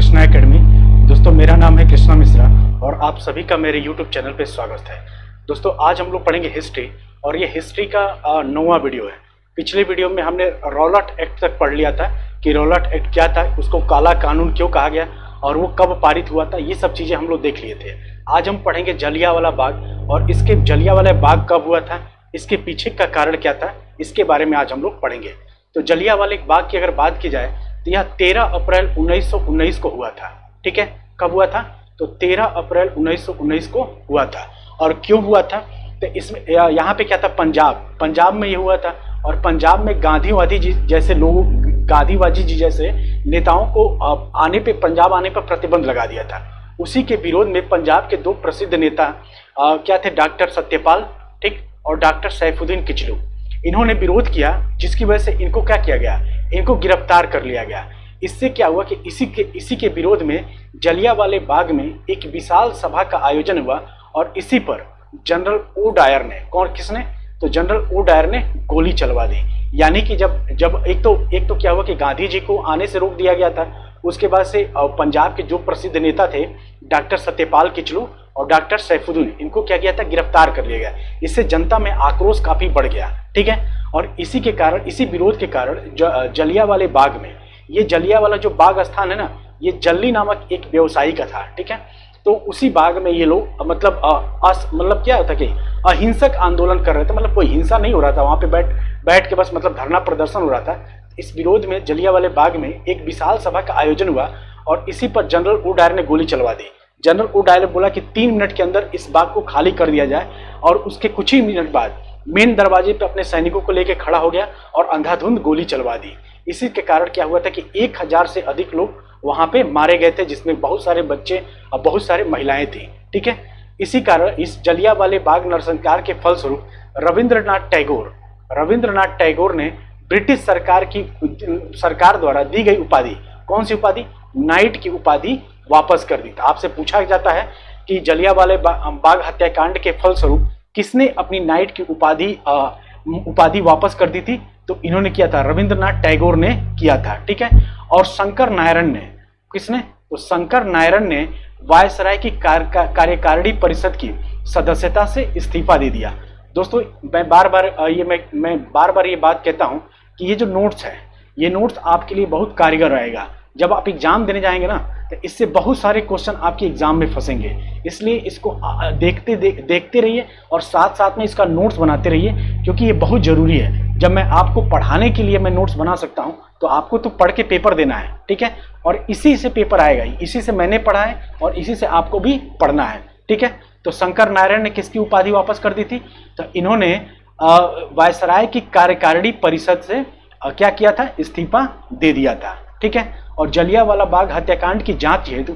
Krishna academy. दोस्तों मेरा नाम है कृष्णा मिश्रा और आप सभी का मेरे यूट्यूब चैनल पे स्वागत है। दोस्तों आज हम लोग पढ़ेंगे हिस्ट्री और ये हिस्ट्री का 9वां वीडियो है। पिछले वीडियो में हमने रौलट एक्ट तक पढ़ लिया था कि रौलट एक्ट क्या था, उसको काला कानून क्यों कहा गया और वो कब पारित हुआ था, ये सब चीज़ें हम लोग देख लिए थे। आज हम पढ़ेंगे जलियांवाला बाग और इसके जलियांवाला बाग कब हुआ था, इसके पीछे का कारण क्या था, इसके बारे में आज हम लोग पढ़ेंगे। तो जलियांवाला बाग की अगर बात की जाए तो यह 13 अप्रैल 1919 को हुआ था। ठीक है, कब हुआ था? तो 13 अप्रैल 1919 को हुआ था। और क्यों हुआ था? तो इसमें यहाँ पे क्या था, पंजाब में ये हुआ था। और पंजाब में गांधीवादी जी जैसे लोग, गांधीवादी जी जैसे नेताओं को पंजाब आने पर प्रतिबंध लगा दिया था। उसी के विरोध में पंजाब के 2 प्रसिद्ध नेता क्या थे, डॉक्टर सत्यपाल ठीक और डॉक्टर सैफुद्दीन किचलू। इन्होंने विरोध किया, जिसकी वजह से इनको क्या किया गया, इनको गिरफ्तार कर लिया गया। इससे क्या हुआ कि इसी के विरोध में जलियांवाला बाग में एक विशाल सभा का आयोजन हुआ और इसी पर जनरल ओ डायर ने, किसने? तो जनरल ओ डायर ने गोली चलवा दी। यानी कि जब एक तो क्या हुआ कि गांधी जी को आने से रोक दिया गया था। उसके बाद से पंजाब के जो प्रसिद्ध नेता थे डॉक्टर सत्यपाल किचलू और डॉक्टर सैफुद्दीन, इनको क्या किया था, गिरफ्तार कर लिया गया। इससे जनता में आक्रोश काफी बढ़ गया। ठीक है, और इसी के कारण, इसी विरोध के कारण जलियांवाला बाग में, ये जलियांवाला जो बाग स्थान है ना, ये जल्ली नामक एक व्यवसायी का था। ठीक है, तो उसी बाग में ये लोग मतलब क्या होता कि अहिंसक आंदोलन कर रहे थे। मतलब कोई हिंसा नहीं हो रहा था, वहां पे बैठ के बस मतलब धरना प्रदर्शन हो रहा था। इस विरोध में जलियांवाला बाग में एक विशाल सभा का आयोजन हुआ और इसी पर जनरल ओ डायर ने गोली चलवा दी। जनरल ओ डायर ने बोला कि 3 मिनट के अंदर इस बाग को खाली कर दिया जाए और उसके कुछ ही मिनट बाद मेन दरवाजे पर अपने सैनिकों को लेकर खड़ा हो गया और अंधाधुंध गोली चलवा दी। इसी के कारण क्या हुआ था कि 1000 से अधिक लोग वहां पे मारे गए थे, जिसमें बहुत सारे बच्चे और बहुत सारे महिलाएं थी। ठीक है, इसी कारण इस जलियांवाला बाग नरसंहार के फलस्वरूप रविंद्रनाथ टैगोर ने ब्रिटिश सरकार द्वारा दी गई उपाधि, कौन सी उपाधि? नाइट की उपाधि वापस कर दी था। आपसे पूछा जाता है कि जलियांवाला बाग हत्याकांड के फलस्वरूप किसने अपनी नाइट की उपाधि वापस कर दी थी? तो इन्होंने किया था, रविंद्रनाथ टैगोर ने किया था। ठीक है, और शंकर नारायण ने, किसने? तो शंकर नारायण ने वायसराय की कार्यकारिणी परिषद की सदस्यता से इस्तीफा दे दिया। दोस्तों मैं बार बार ये बात कहता हूं कि ये जो नोट्स है, ये नोट्स आपके लिए बहुत कारगर रहेगा। जब आप एग्जाम देने जाएंगे ना, तो इससे बहुत सारे क्वेश्चन आपके एग्जाम में फंसेंगे। इसलिए इसको देखते रहिए और साथ साथ में इसका नोट्स बनाते रहिए, क्योंकि ये बहुत जरूरी है। जब मैं आपको पढ़ाने के लिए मैं नोट्स बना सकता हूं, तो आपको तो पढ़ के पेपर देना है। ठीक है, और इसी से पेपर आएगा, इसी से मैंने पढ़ा है और इसी से आपको भी पढ़ना है। ठीक है, तो शंकर नारायण ने किसकी उपाधि वापस कर दी थी? तो इन्होंने वायसराय की कार्यकारिणी परिषद से क्या किया था, इस्तीफा दे दिया था। ठीक है, और जलियांवाला बाग हत्याकांड की जांच हेतु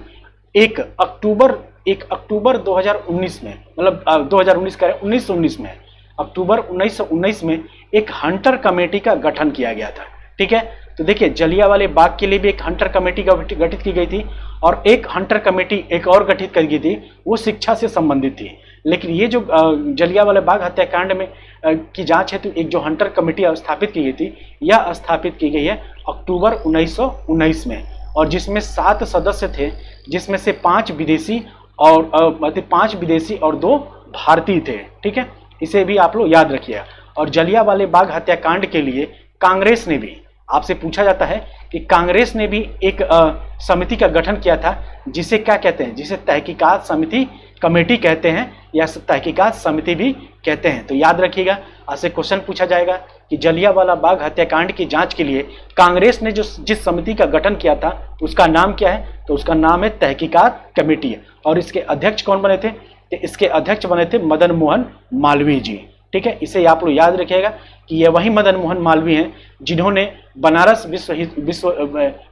1 अक्टूबर 2019 में, मतलब 1919 में, अक्टूबर 1919 में एक हंटर कमेटी का गठन किया गया था। ठीक है, तो देखिए जलियांवाला बाग के लिए भी एक हंटर कमेटी गठित की गई थी और एक हंटर कमेटी एक और गठित की गई थी, वो शिक्षा से संबंधित थी। लेकिन ये जो जलियांवाला बाग हत्याकांड में की जांच हेतु एक जो हंटर कमेटी स्थापित की गई थी, यह स्थापित की गई है अक्टूबर 1919 में, और जिसमें 7 सदस्य थे, जिसमें से 5 विदेशी और 2 भारतीय थे। ठीक है, इसे भी आप लोग याद रखिए। और जलियांवाला बाग हत्याकांड के लिए कांग्रेस ने भी, आपसे पूछा जाता है कि कांग्रेस ने भी एक समिति का गठन किया था, जिसे क्या कहते हैं, जिसे तहकीकात समिति कमेटी कहते हैं या तहकीकात समिति भी कहते हैं। तो याद रखिएगा, आपसे क्वेश्चन पूछा जाएगा कि जलियांवाला बाग हत्याकांड की जांच के लिए कांग्रेस ने जिस समिति का गठन किया था उसका नाम क्या है? तो उसका नाम है तहकीकात कमेटी। और इसके अध्यक्ष कौन बने थे? तो इसके अध्यक्ष बने थे मदन मोहन मालवीय जी। ठीक है, इसे आप लोग याद रखिएगा कि ये वही मदन मोहन मालवीय हैं जिन्होंने बनारस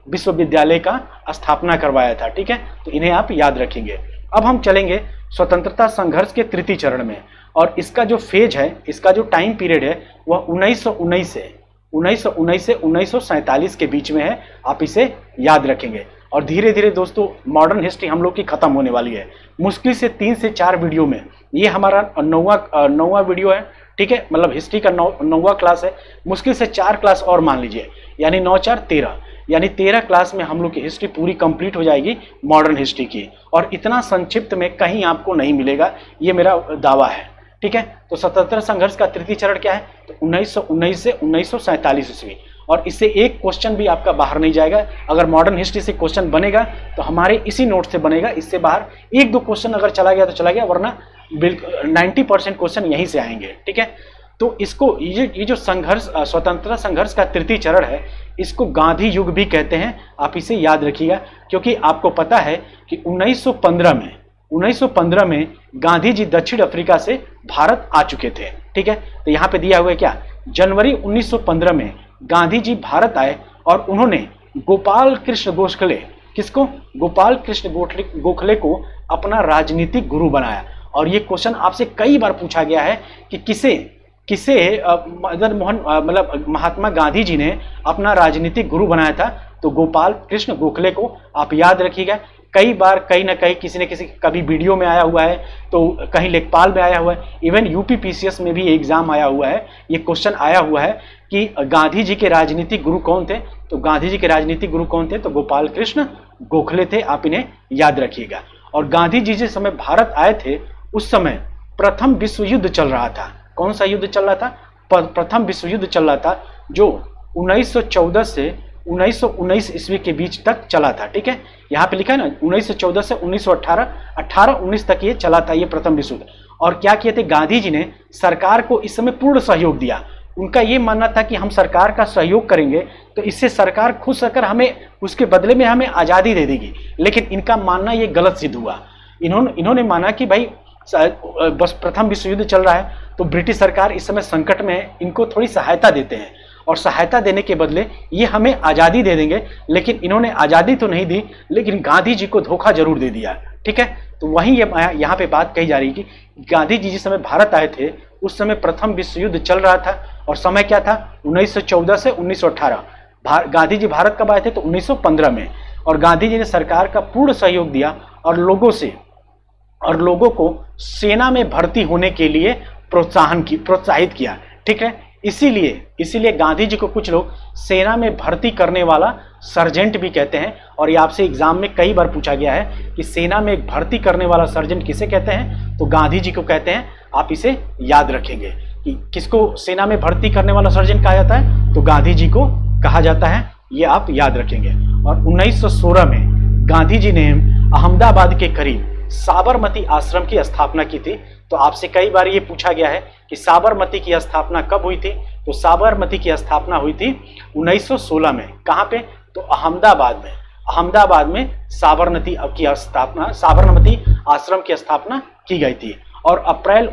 विश्वविद्यालय का स्थापना करवाया था। ठीक है, तो इन्हें आप याद रखेंगे। अब हम चलेंगे स्वतंत्रता संघर्ष के तृतीय चरण में, और इसका जो फेज है, इसका जो टाइम पीरियड है, वह 1919 से 1947 के बीच में है। आप इसे याद रखेंगे। और धीरे धीरे दोस्तों मॉडर्न हिस्ट्री हम लोग की खत्म होने वाली है। मुश्किल से 3 से 4 वीडियो में, ये हमारा 9वां वीडियो है। ठीक है, मतलब हिस्ट्री का 9वां क्लास है। मुश्किल से 4 क्लास और मान लीजिए, यानी 9 4 13। यानी 13 क्लास में हम लोग की हिस्ट्री पूरी कंप्लीट हो जाएगी मॉडर्न हिस्ट्री की, और इतना संक्षिप्त में कहीं आपको नहीं मिलेगा, ये मेरा दावा है। ठीक है, तो स्वतंत्रता संघर्ष का तृतीय चरण क्या है, तो 1919 से 1947 ईस्वी, और इससे एक क्वेश्चन भी आपका बाहर नहीं जाएगा। अगर मॉडर्न हिस्ट्री से क्वेश्चन बनेगा तो हमारे इसी नोट से बनेगा, इससे बाहर एक दो क्वेश्चन अगर चला गया तो चला गया, वरना बिल्कुल 90% क्वेश्चन यहीं से आएंगे। ठीक है, तो इसको ये जो संघर्ष स्वतंत्रता संघर्ष का तृतीय चरण है, इसको गांधी युग भी कहते हैं, आप इसे याद रखिएगा, क्योंकि आपको पता है कि 1915 में गांधी जी दक्षिण अफ्रीका से भारत आ चुके थे। ठीक है, तो यहाँ पे दिया हुआ है क्या, जनवरी 1915 में गांधी जी भारत आए और उन्होंने गोपाल कृष्ण गोखले, किसको, गोपाल कृष्ण गोखले को अपना राजनीतिक गुरु बनाया। और ये क्वेश्चन आपसे कई बार पूछा गया है कि किसे मदन मोहन मतलब महात्मा गांधी जी ने अपना राजनीतिक गुरु बनाया था, तो गोपाल कृष्ण गोखले को आप याद रखिएगा। कई बार कहीं ना कहीं किसी न किसी कभी वीडियो में आया हुआ है, तो कहीं लेखपाल में आया हुआ है, इवन यूपी पीसीएस में भी एग्जाम आया हुआ है, ये क्वेश्चन आया हुआ है कि गांधी जी के राजनीतिक गुरु कौन थे, तो गांधी जी के राजनीतिक गुरु कौन थे, तो गोपाल कृष्ण गोखले थे, आप इन्हें याद रखिएगा। और गांधी जी जिस समय भारत आए थे उस समय प्रथम विश्व युद्ध चल रहा था। कौन सा युद्ध चल रहा था, प्रथम विश्व युद्ध चल रहा था, जो 1914 से 1919 ईस्वी के बीच तक चला था। ठीक है, यहाँ पे लिखा है ना 1914 से 1918, 18-19 तक ये चला था, ये प्रथम विश्व युद्ध। और क्या किए थे, गांधी जी ने सरकार को इस समय पूर्ण सहयोग दिया। उनका ये मानना था कि हम सरकार का सहयोग करेंगे तो इससे सरकार खुश रहकर हमें उसके बदले में हमें आज़ादी दे देगी, लेकिन इनका मानना ये गलत सिद्ध हुआ। इन्होंने माना कि भाई बस प्रथम विश्व युद्ध चल रहा है तो ब्रिटिश सरकार इस समय संकट में है, इनको थोड़ी सहायता देते हैं, और सहायता देने के बदले ये हमें आज़ादी दे देंगे। लेकिन इन्होंने आज़ादी तो नहीं दी, लेकिन गांधी जी को धोखा जरूर दे दिया। ठीक है, तो वहीं यहाँ पे बात कही जा रही है कि गांधी जी जिस समय भारत आए थे उस समय प्रथम विश्व युद्ध चल रहा था, और समय क्या था, 1914 से 1918। गांधी जी भारत कब आए थे, तो 1915 में। और गांधी जी ने सरकार का पूर्ण सहयोग दिया और लोगों को सेना में भर्ती होने के लिए प्रोत्साहित किया। ठीक है, इसीलिए गांधी जी को कुछ लोग सेना में भर्ती करने वाला सर्जेंट भी कहते हैं। और ये आपसे एग्जाम में कई बार पूछा गया है कि सेना में भर्ती करने वाला सर्जेंट किसे कहते हैं, तो गांधी जी को कहते हैं। आप इसे याद रखेंगे कि किसको सेना में भर्ती करने वाला सर्जेंट कहा जाता है, तो गांधी जी को कहा जाता है, ये आप याद रखेंगे। और 1916 में गांधी जी ने अहमदाबाद के करीब साबरमती आश्रम की स्थापना की थी। तो आपसे कई बार ये पूछा गया है कि साबरमती की स्थापना कब हुई थी, तो साबरमती की स्थापना हुई थी 1916 में। कहाँ पे, तो अहमदाबाद में साबरमती आश्रम की स्थापना की गई थी। और अप्रैल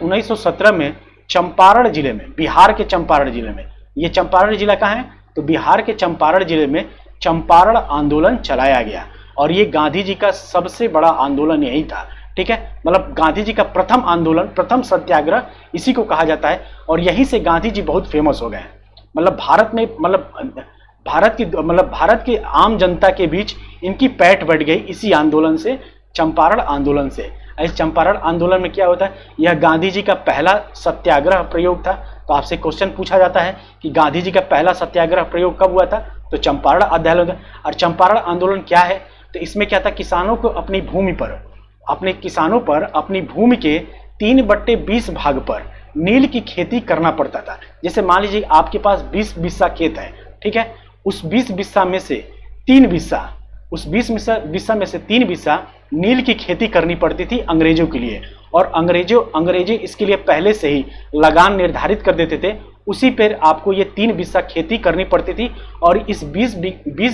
1917 में चंपारण जिले में, बिहार के चंपारण जिले में, ये चंपारण जिला कहाँ है, तो बिहार के चंपारण जिले में चंपारण आंदोलन चलाया गया। और ये गांधी जी का सबसे बड़ा आंदोलन यही था। ठीक है, मतलब गांधी जी का प्रथम आंदोलन, प्रथम सत्याग्रह इसी को कहा जाता है। और यहीं से गांधी जी बहुत फेमस हो गए। मतलब भारत की आम जनता के बीच इनकी पैठ बढ़ गई इसी आंदोलन से, चंपारण आंदोलन से। इस चंपारण आंदोलन में क्या होता है, यह गांधी जी का पहला सत्याग्रह प्रयोग था। तो आपसे क्वेश्चन पूछा जाता है कि गांधी जी का पहला सत्याग्रह प्रयोग कब हुआ था, तो चंपारण आंदोलन। और चंपारण आंदोलन क्या है, तो इसमें क्या था, किसानों को अपनी भूमि के 3/20 भाग पर नील की खेती करना पड़ता था। जैसे मान लीजिए आपके पास 20 बिस्सा खेत है। ठीक है, उस 20 बिस्सा में से 3 बिस्सा नील की खेती करनी पड़ती थी अंग्रेजों के लिए। और अंग्रेजी इसके लिए पहले से ही लगान निर्धारित कर देते थे, उसी पर आपको ये 3 बिस्सा खेती करनी पड़ती थी। और इस 20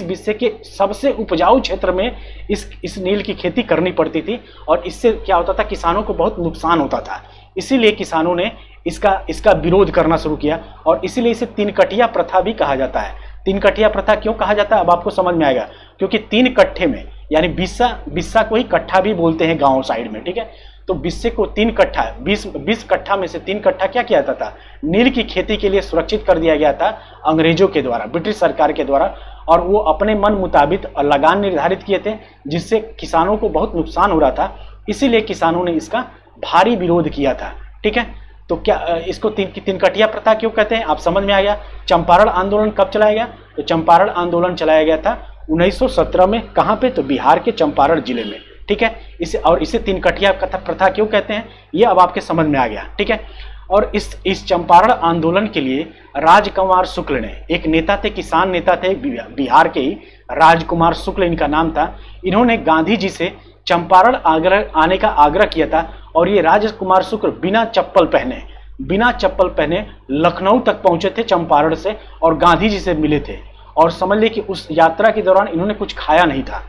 बिस्से के सबसे उपजाऊ क्षेत्र में इस नील की खेती करनी पड़ती थी। और इससे क्या होता था, किसानों को बहुत नुकसान होता था। इसीलिए किसानों ने इसका विरोध करना शुरू किया, और इसीलिए इसे 3 कटिया प्रथा भी कहा जाता है। 3 कटिया प्रथा क्यों कहा जाता है, अब आपको समझ में आएगा। क्योंकि 3 कट्ठे में, यानी बिस्सा को ही कट्ठा भी बोलते हैं गाँव साइड में। ठीक है, तो बिस्से को 3 कट्ठा, 20 कट्ठा में से 3 कट्ठा क्या किया जाता था, नील की खेती के लिए सुरक्षित कर दिया गया था अंग्रेजों के द्वारा, ब्रिटिश सरकार के द्वारा। और वो अपने मन मुताबिक लगान निर्धारित किए थे, जिससे किसानों को बहुत नुकसान हो रहा था। इसीलिए किसानों ने इसका भारी विरोध किया था। ठीक है, तो क्या इसको तिनकटिया प्रथा क्यों कहते हैं, आप समझ में आ गया। चंपारण आंदोलन कब चलाया गया, तो चंपारण आंदोलन चलाया गया था 1917 में। कहाँ पे, तो बिहार के चंपारण जिले में, ठीक है। इसे तिनकटिया प्रथा क्यों कहते हैं, ये अब आपके समझ में आ गया, ठीक है। और इस चंपारण आंदोलन के लिए राजकुमार शुक्ल ने, एक नेता थे, किसान नेता थे बिहार के ही, राजकुमार शुक्ल इनका नाम था। इन्होंने गांधी जी से चंपारण आने का आग्रह किया था और ये राजकुमार शुक्ल बिना चप्पल पहने लखनऊ तक पहुंचे थे चंपारण से और गांधी जी से मिले थे। और समझ लिए कि उस यात्रा के दौरान इन्होंने कुछ खाया नहीं था।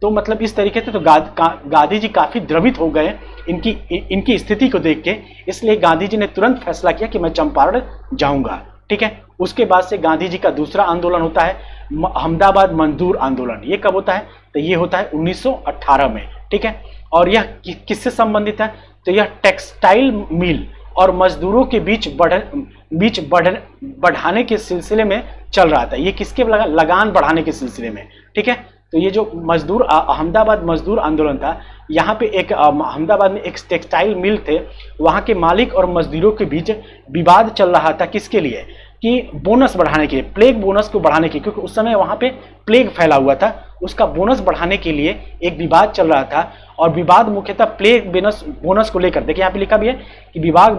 तो मतलब इस तरीके से तो गांधी जी काफी द्रवित हो गए इनकी स्थिति को देख के। इसलिए गांधी जी ने तुरंत फैसला किया कि मैं चंपारण जाऊंगा, ठीक है। उसके बाद से गांधी जी का दूसरा आंदोलन होता है अहमदाबाद मजदूर आंदोलन। ये कब होता है, तो ये होता है 1918 में, ठीक है। और यह किससे संबंधित है, तो यह टेक्सटाइल मिल और मजदूरों के बीच बढ़ाने के सिलसिले में चल रहा था। ये किसके लगान बढ़ाने के सिलसिले में, ठीक है। तो ये जो अहमदाबाद मजदूर आंदोलन था, यहाँ पे एक अहमदाबाद में एक टेक्सटाइल मिल थे, वहाँ के मालिक और मजदूरों के बीच विवाद चल रहा था। किसके लिए, कि बोनस बढ़ाने के लिए, प्लेग बोनस को बढ़ाने के, क्योंकि उस समय वहाँ पे प्लेग फैला हुआ था, उसका बोनस बढ़ाने के लिए एक विवाद चल रहा था। और विवाद मुख्यतः प्लेग बोनस को लेकर, देखिए यहाँ पे लिखा भी है कि विवाद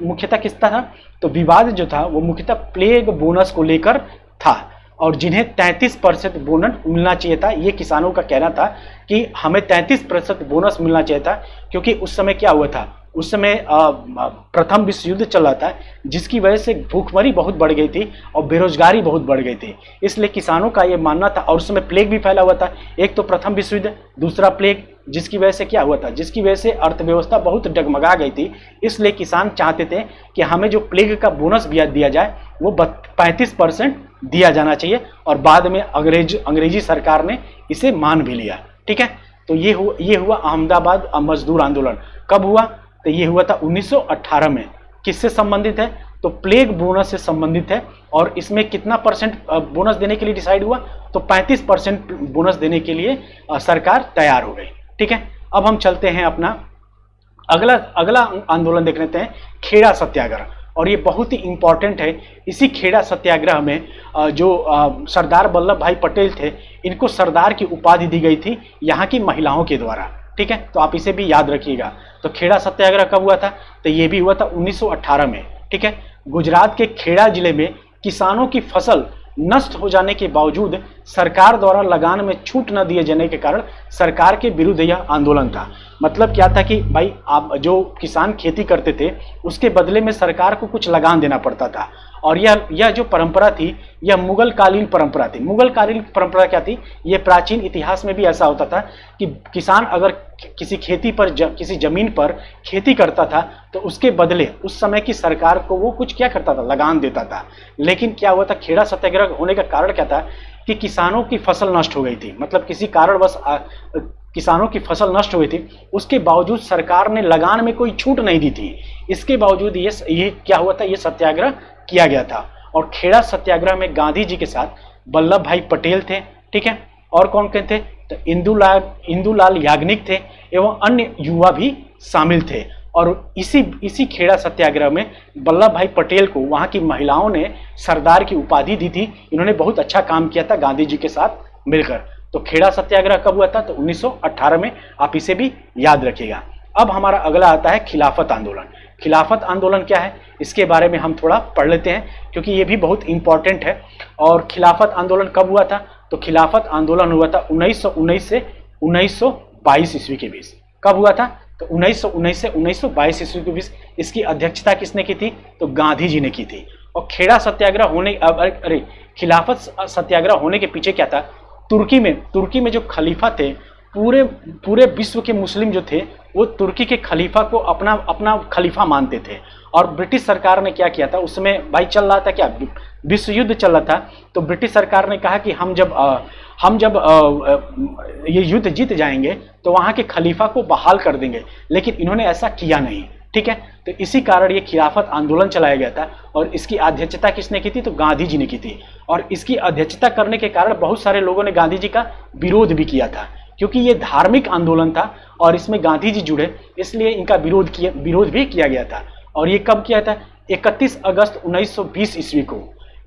मुख्यतः किसका था, तो विवाद जो था वो मुख्यतः प्लेग बोनस को लेकर था। और जिन्हें 33% बोनस मिलना चाहिए था, ये किसानों का कहना था कि हमें 33% बोनस मिलना चाहिए था। क्योंकि उस समय क्या हुआ था, उस समय प्रथम विश्व युद्ध चल रहा था, जिसकी वजह से भूखमरी बहुत बढ़ गई थी और बेरोजगारी बहुत बढ़ गई थी। इसलिए किसानों का ये मानना था। और उस समय प्लेग भी फैला हुआ था, एक तो प्रथम विश्व युद्ध, दूसरा प्लेग, जिसकी वजह से क्या हुआ था, जिसकी वजह से अर्थव्यवस्था बहुत डगमगा गई थी। इसलिए किसान चाहते थे कि हमें जो प्लेग का बोनस दिया जाए वो 35% दिया जाना चाहिए। और बाद में अंग्रेजी सरकार ने इसे मान भी लिया, ठीक है। तो ये हुआ अहमदाबाद मजदूर आंदोलन। कब हुआ, तो ये हुआ था 1918 में। किससे संबंधित है, तो प्लेग बोनस से संबंधित है। और इसमें कितना परसेंट बोनस देने के लिए डिसाइड हुआ, तो 35% बोनस देने के लिए सरकार तैयार हो गई, ठीक है। अब हम चलते हैं अपना अगला आंदोलन देख लेते हैं, खेड़ा सत्याग्रह। और ये बहुत ही इंपॉर्टेंट है। इसी खेड़ा सत्याग्रह में जो सरदार वल्लभ भाई पटेल थे, इनको सरदार की उपाधि दी गई थी यहाँ की महिलाओं के द्वारा, ठीक है। तो आप इसे भी याद रखिएगा। तो खेड़ा सत्याग्रह कब हुआ था, तो ये भी हुआ था 1918 में, ठीक है। गुजरात के खेड़ा जिले में किसानों की फसल नष्ट हो जाने के बावजूद सरकार द्वारा लगान में छूट न दिए जाने के कारण सरकार के विरुद्ध यह आंदोलन था। मतलब क्या था कि भाई आप जो किसान खेती करते थे उसके बदले में सरकार को कुछ लगान देना पड़ता था। और यह जो परंपरा थी, यह मुगल कालीन परंपरा थी। मुगल कालीन परंपरा क्या थी, यह प्राचीन इतिहास में भी ऐसा होता था कि किसान अगर किसी किसी जमीन पर खेती करता था तो उसके बदले उस समय की सरकार को वो कुछ क्या करता था, लगान देता था। लेकिन क्या हुआ था, खेड़ा सत्याग्रह होने का कारण क्या था कि किसानों की फसल नष्ट हो गई थी। मतलब किसी कारणवश किसानों की फसल नष्ट हो गई थी, उसके बावजूद सरकार ने लगान में कोई छूट नहीं दी थी। इसके बावजूद ये क्या हुआ था, ये सत्याग्रह किया गया था। और खेड़ा सत्याग्रह में गांधी जी के साथ वल्लभ भाई पटेल थे, ठीक है। और कौन कौन थे, तो इंदुलाल याग्निक थे एवं अन्य युवा भी शामिल थे। और इसी खेड़ा सत्याग्रह में वल्लभ भाई पटेल को वहाँ की महिलाओं ने सरदार की उपाधि दी थी। इन्होंने बहुत अच्छा काम किया था गांधी जी के साथ मिलकर। तो खेड़ा सत्याग्रह कब हुआ था, तो 1918 में। आप इसे भी याद रखिएगा। अब हमारा अगला आता है खिलाफत आंदोलन। खिलाफत आंदोलन क्या है, इसके बारे में हम थोड़ा पढ़ लेते हैं क्योंकि ये भी बहुत इंपॉर्टेंट है। और खिलाफत आंदोलन कब हुआ था, तो खिलाफत आंदोलन हुआ था 1919 से 1922 ईस्वी के बीच। कब हुआ था, तो 1919 से 1922 ईस्वी के बीच। इसकी अध्यक्षता किसने की थी, तो गांधी जी ने की थी। और खेड़ा सत्याग्रह खिलाफत सत्याग्रह होने के पीछे क्या था, तुर्की में जो खलीफा थे, पूरे विश्व के मुस्लिम जो थे वो तुर्की के खलीफा को अपना खलीफा मानते थे। और ब्रिटिश सरकार ने क्या किया था, उसमें भाई चल रहा था क्या, विश्व युद्ध चल रहा था। तो ब्रिटिश सरकार ने कहा कि हम जब ये युद्ध जीत जाएंगे तो वहाँ के खलीफा को बहाल कर देंगे। लेकिन इन्होंने ऐसा किया नहीं, ठीक है। तो इसी कारण ये खिलाफत आंदोलन चलाया गया था। और इसकी अध्यक्षता किसने की थी, तो गांधी जी ने की थी। और इसकी अध्यक्षता करने के कारण बहुत सारे लोगों ने गांधी जी का विरोध भी किया था, क्योंकि ये धार्मिक आंदोलन था और इसमें गांधी जी जुड़े, इसलिए इनका विरोध भी किया गया था। और ये कब किया था? 31 अगस्त 1920 ईस्वी को,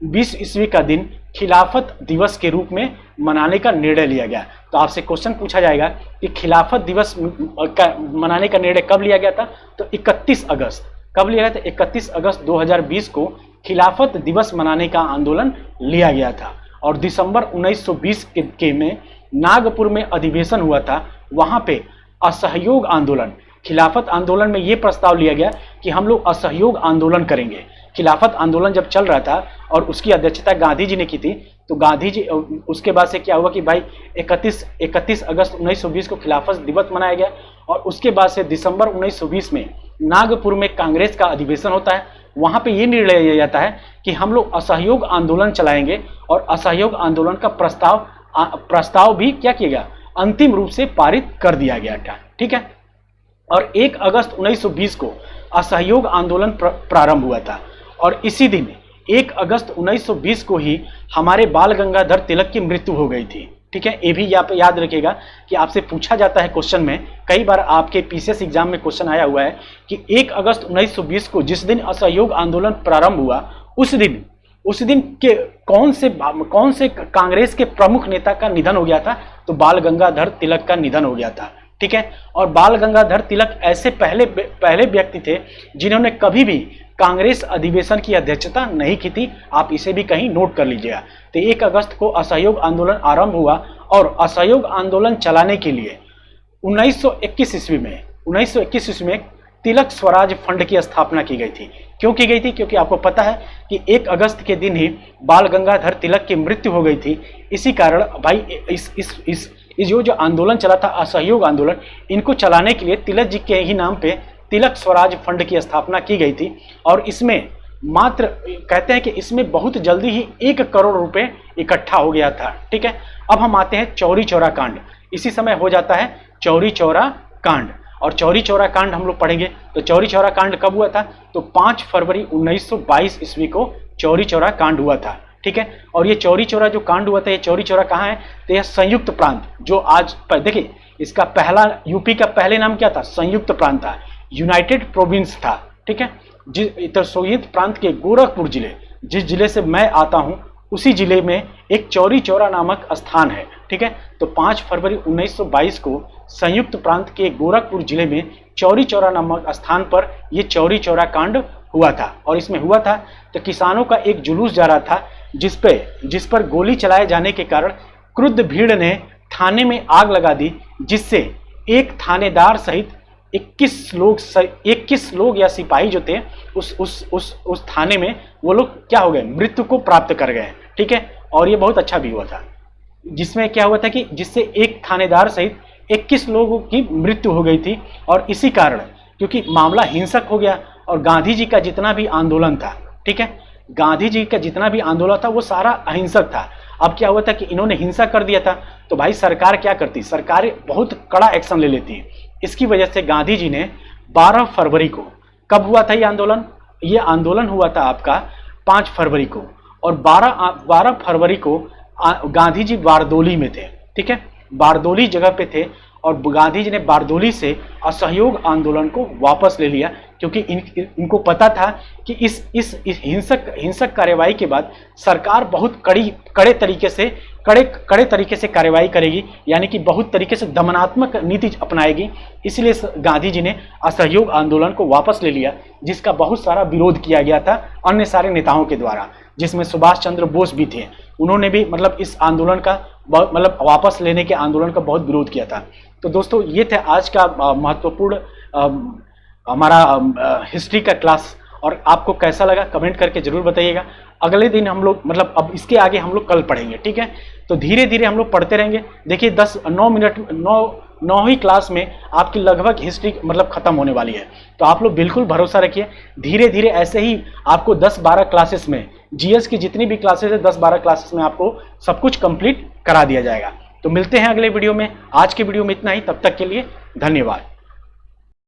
20 ईस्वी का दिन खिलाफत दिवस के रूप में मनाने का निर्णय लिया गया। तो आपसे क्वेश्चन पूछा जाएगा कि खिलाफत दिवस का मनाने का निर्णय कब लिया गया था? तो 31 अगस्त। कब लिया गया था? 31 अगस्त 2020 को खिलाफत दिवस मनाने का आंदोलन लिया गया था। और दिसंबर 1920 के में नागपुर में अधिवेशन हुआ था, वहां पे असहयोग आंदोलन, खिलाफत आंदोलन में यह प्रस्ताव लिया गया कि हम लोग असहयोग आंदोलन करेंगे। खिलाफत आंदोलन जब चल रहा था और उसकी अध्यक्षता गांधी जी ने की थी, तो गांधी जी, उसके बाद से क्या हुआ कि भाई 31 अगस्त 1920 को खिलाफत दिवस मनाया गया। और उसके बाद से दिसंबर 1920 में नागपुर में कांग्रेस का अधिवेशन होता है, वहां पे ये निर्णय लिया जाता है कि हम लोग असहयोग आंदोलन चलाएंगे। और असहयोग आंदोलन का प्रस्ताव भी क्या किया गया? अंतिम रूप से पारित कर दिया गया था। ठीक है। और 1 अगस्त 1920 को असहयोग आंदोलन प्रारंभ हुआ था। और इसी दिन 1 अगस्त 1920 को ही हमारे बाल गंगाधर तिलक की मृत्यु हो गई थी। ठीक है। ये भी याद रखिएगा कि आपसे पूछा जाता है क्वेश्चन में, कई बार आपके पीसीएस एग्जाम में क्वेश्चन आया हुआ है कि 1 अगस्त 1920 को जिस दिन असहयोग आंदोलन प्रारंभ हुआ, उस दिन के कौन से कांग्रेस के प्रमुख नेता का निधन हो गया था? तो बाल गंगाधर तिलक का निधन हो गया था। ठीक है। और बाल गंगाधर तिलक ऐसे पहले व्यक्ति थे जिन्होंने कभी भी कांग्रेस अधिवेशन की अध्यक्षता नहीं की थी। आप इसे भी कहीं नोट कर लीजिएगा। तो 1 अगस्त को असहयोग आंदोलन आरंभ हुआ और असहयोग आंदोलन चलाने के लिए 1921 ईस्वी में तिलक स्वराज फंड की स्थापना की गई थी। क्यों की गई थी? क्योंकि आपको पता है कि 1 अगस्त के दिन ही बाल गंगाधर तिलक की मृत्यु हो गई थी। इसी कारण भाई इस जो आंदोलन चला था, असहयोग आंदोलन, इनको चलाने के लिए तिलक जी के ही नाम पे तिलक स्वराज फंड की स्थापना की गई थी। और इसमें मात्र कहते हैं कि इसमें बहुत जल्दी ही 1 करोड़ रुपए इकट्ठा हो गया था। ठीक है। अब हम आते हैं चौरी चौरा कांड। इसी समय हो जाता है चौरी चौरा कांड। और चौरी चौरा कांड हम लोग पढ़ेंगे। तो चौरी चौरा कांड कब हुआ था? तो 5 फरवरी 1922 ईस्वी को चौरी चौरा कांड हुआ था। ठीक है। और ये चौरी चौरा जो कांड हुआ था, ये चौरी चौरा कहाँ है? तो यह संयुक्त प्रांत, जो आज देखिए इसका पहला यूपी का पहले नाम क्या था? संयुक्त प्रांत था, यूनाइटेड प्रोविंस था। ठीक है। संयुक्त प्रांत के गोरखपुर जिले, जिस जिले से मैं आता हूं, उसी जिले में एक चौरी चौरा नामक स्थान है। ठीक है। तो 5 फरवरी 1922 को संयुक्त प्रांत के गोरखपुर जिले में चौरी चौरा नामक स्थान पर यह चौरी चौरा कांड हुआ था। और इसमें हुआ था तो किसानों का एक जुलूस जा रहा था, जिस पर गोली चलाए जाने के कारण क्रुद्ध भीड़ ने थाने में आग लगा दी, जिससे एक थानेदार सहित 21 लोग या सिपाही जो थे उस थाने में, वो लोग क्या हो गए? मृत्यु को प्राप्त कर गए। ठीक है। और ये बहुत अच्छा भी हुआ था, जिसमें क्या हुआ था कि जिससे एक थानेदार सहित 21 लोगों की मृत्यु हो गई थी। और इसी कारण क्योंकि मामला हिंसक हो गया और गांधी जी का जितना भी आंदोलन था, ठीक है, गांधी जी का जितना भी आंदोलन था वो सारा अहिंसक था। अब क्या हुआ था कि इन्होंने हिंसा कर दिया था, तो भाई सरकार क्या करती? सरकार बहुत कड़ा एक्शन ले लेती। इसकी वजह से गांधी जी ने 12 फरवरी को, कब हुआ था ये आंदोलन? ये आंदोलन हुआ था आपका 5 फरवरी को। और 12 फरवरी को गांधी जी बारदोली में थे। ठीक है। बारदोली जगह पे थे और गांधी जी ने बारदोली से असहयोग आंदोलन को वापस ले लिया, क्योंकि इनको पता था कि इस हिंसक कार्यवाही के बाद सरकार बहुत कड़े तरीके से कार्यवाही करेगी, यानी कि बहुत तरीके से दमनात्मक नीति अपनाएगी। इसलिए गांधी जी ने असहयोग आंदोलन को वापस ले लिया, जिसका बहुत सारा विरोध किया गया था अन्य सारे नेताओं के द्वारा, जिसमें सुभाष चंद्र बोस भी थे। उन्होंने भी मतलब इस आंदोलन का वापस लेने के आंदोलन का बहुत विरोध किया था। तो दोस्तों ये थे आज का महत्वपूर्ण हमारा हिस्ट्री का क्लास। और आपको कैसा लगा कमेंट करके जरूर बताइएगा। अगले दिन हम लोग अब इसके आगे हम लोग कल पढ़ेंगे। ठीक है। तो धीरे धीरे हम लोग पढ़ते रहेंगे। देखिए 9 ही क्लास में आपकी लगभग हिस्ट्री खत्म होने वाली है। तो आप लोग बिल्कुल भरोसा रखिए, धीरे धीरे ऐसे ही आपको 10-12 क्लासेस में जीएस की जितनी भी क्लासेस है 10-12 क्लासेस में आपको सब कुछ कंप्लीट करा दिया जाएगा। तो मिलते हैं अगले वीडियो में। आज के वीडियो में इतना ही, तब तक के लिए धन्यवाद।